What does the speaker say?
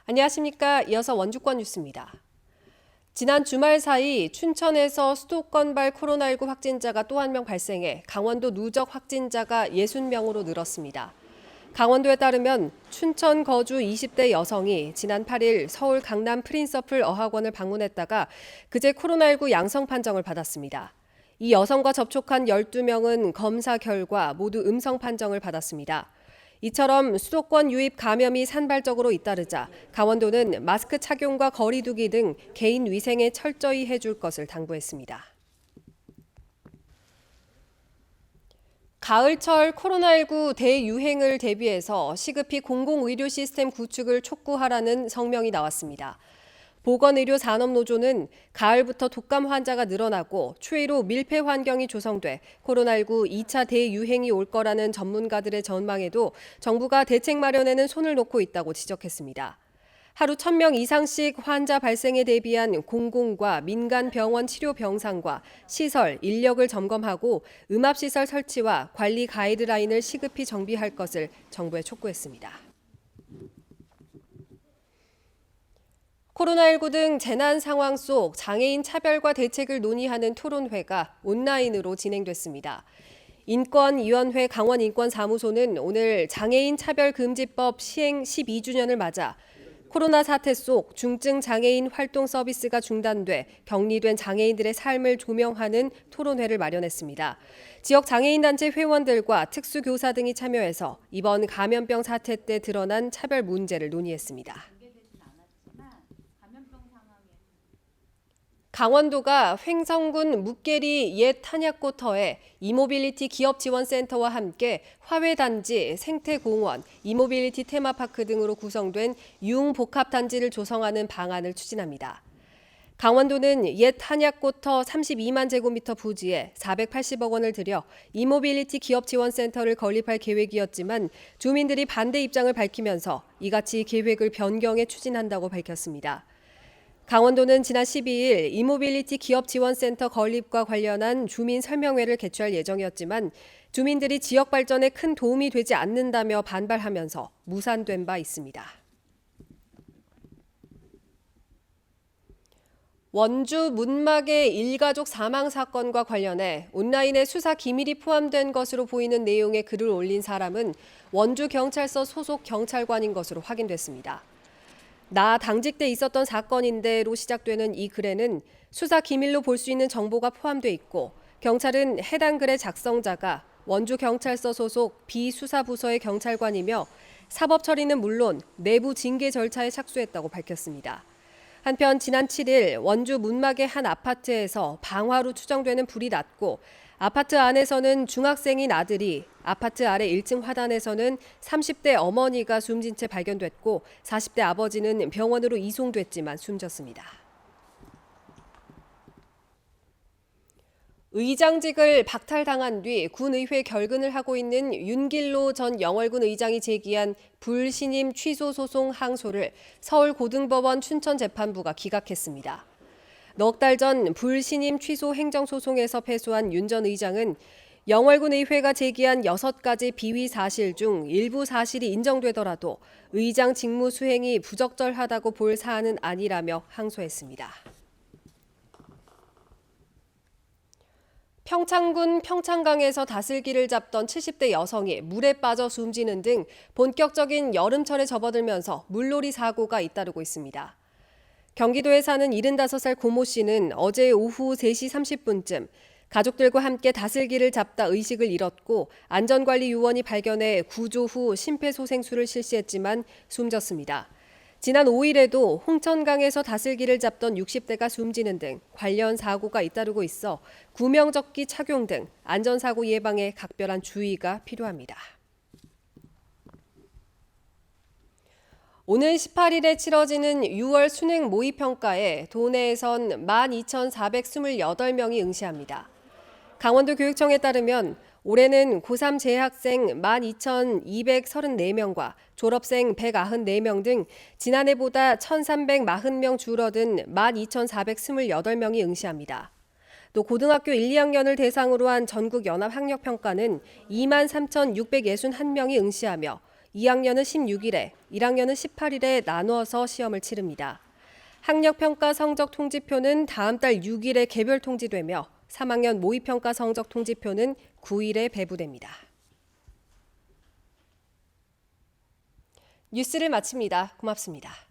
안녕하십니까. 이어서 원주권 뉴스입니다. 지난 주말 사이 춘천에서 수도권발 코로나19 확진자가 또 한 명 발생해 강원도 누적 확진자가 60명으로 늘었습니다. 강원도에 따르면 춘천 거주 20대 여성이 지난 8일 서울 강남 프린서플 어학원을 방문했다가 그제 코로나19 양성 판정을 받았습니다. 이 여성과 접촉한 12명은 검사 결과 모두 음성 판정을 받았습니다. 이처럼 수도권 유입 감염이 산발적으로 잇따르자 강원도는 마스크 착용과 거리 두기 등 개인 위생에 철저히 해줄 것을 당부했습니다. 가을철 코로나19 대유행을 대비해서 시급히 공공의료 시스템 구축을 촉구하라는 성명이 나왔습니다. 보건의료산업노조는 가을부터 독감 환자가 늘어나고 추위로 밀폐 환경이 조성돼 코로나19 2차 대유행이 올 거라는 전문가들의 전망에도 정부가 대책 마련에는 손을 놓고 있다고 지적했습니다. 하루 1,000명 이상씩 환자 발생에 대비한 공공과 민간 병원 치료 병상과 시설, 인력을 점검하고 음압시설 설치와 관리 가이드라인을 시급히 정비할 것을 정부에 촉구했습니다. 코로나19 등 재난 상황 속 장애인 차별과 대책을 논의하는 토론회가 온라인으로 진행됐습니다. 인권위원회 강원인권사무소는 오늘 장애인 차별금지법 시행 12주년을 맞아 코로나 사태 속 중증 장애인 활동 서비스가 중단돼 격리된 장애인들의 삶을 조명하는 토론회를 마련했습니다. 지역 장애인단체 회원들과 특수교사 등이 참여해서 이번 감염병 사태 때 드러난 차별 문제를 논의했습니다. 강원도가 횡성군 묵계리 옛 탄약고터에 이모빌리티 기업지원센터와 함께 화훼단지, 생태공원, 이모빌리티 테마파크 등으로 구성된 융복합단지를 조성하는 방안을 추진합니다. 강원도는 옛 탄약고터 32만 제곱미터 부지에 480억 원을 들여 이모빌리티 기업지원센터를 건립할 계획이었지만 주민들이 반대 입장을 밝히면서 이같이 계획을 변경해 추진한다고 밝혔습니다. 강원도는 지난 12일 이모빌리티 기업지원센터 건립과 관련한 주민 설명회를 개최할 예정이었지만 주민들이 지역 발전에 큰 도움이 되지 않는다며 반발하면서 무산된 바 있습니다. 원주 문막의 일가족 사망 사건과 관련해 온라인에 수사 기밀이 포함된 것으로 보이는 내용의 글을 올린 사람은 원주경찰서 소속 경찰관인 것으로 확인됐습니다. 나 당직돼 있었던 사건인데로 시작되는 이 글에는 수사 기밀로 볼 수 있는 정보가 포함돼 있고 경찰은 해당 글의 작성자가 원주경찰서 소속 비수사부서의 경찰관이며 사법 처리는 물론 내부 징계 절차에 착수했다고 밝혔습니다. 한편 지난 7일 원주 문막의 한 아파트에서 방화로 추정되는 불이 났고 아파트 안에서는 중학생인 아들이, 아파트 아래 1층 화단에서는 30대 어머니가 숨진 채 발견됐고 40대 아버지는 병원으로 이송됐지만 숨졌습니다. 의장직을 박탈당한 뒤 군의회 결근을 하고 있는 윤길로 전 영월군 의장이 제기한 불신임 취소 소송 항소를 서울고등법원 춘천재판부가 기각했습니다. 넉 달 전 불신임 취소 행정소송에서 패소한 윤 전 의장은 영월군 의회가 제기한 6가지 비위 사실 중 일부 사실이 인정되더라도 의장 직무 수행이 부적절하다고 볼 사안은 아니라며 항소했습니다. 평창군 평창강에서 다슬기를 잡던 70대 여성이 물에 빠져 숨지는 등 본격적인 여름철에 접어들면서 물놀이 사고가 잇따르고 있습니다. 경기도에 사는 75살 고모 씨는 어제 오후 3시 30분쯤 가족들과 함께 다슬기를 잡다 의식을 잃었고 안전관리 요원이 발견해 구조 후 심폐소생술을 실시했지만 숨졌습니다. 지난 5일에도 홍천강에서 다슬기를 잡던 60대가 숨지는 등 관련 사고가 잇따르고 있어 구명조끼 착용 등 안전사고 예방에 각별한 주의가 필요합니다. 오늘 18일에 치러지는 6월 수능 모의평가에 도내에선 12,428명이 응시합니다. 강원도 교육청에 따르면 올해는 고3 재학생 12,234명과 졸업생 194명 등 지난해보다 1,340명 줄어든 12,428명이 응시합니다. 또 고등학교 1, 2학년을 대상으로 한 전국 연합 학력 평가는 23,661명이 응시하며 2학년은 16일에, 1학년은 18일에 나누어서 시험을 치릅니다. 학력평가 성적 통지표는 다음 달 6일에 개별 통지되며 3학년 모의평가 성적 통지표는 9일에 배부됩니다. 뉴스를 마칩니다. 고맙습니다.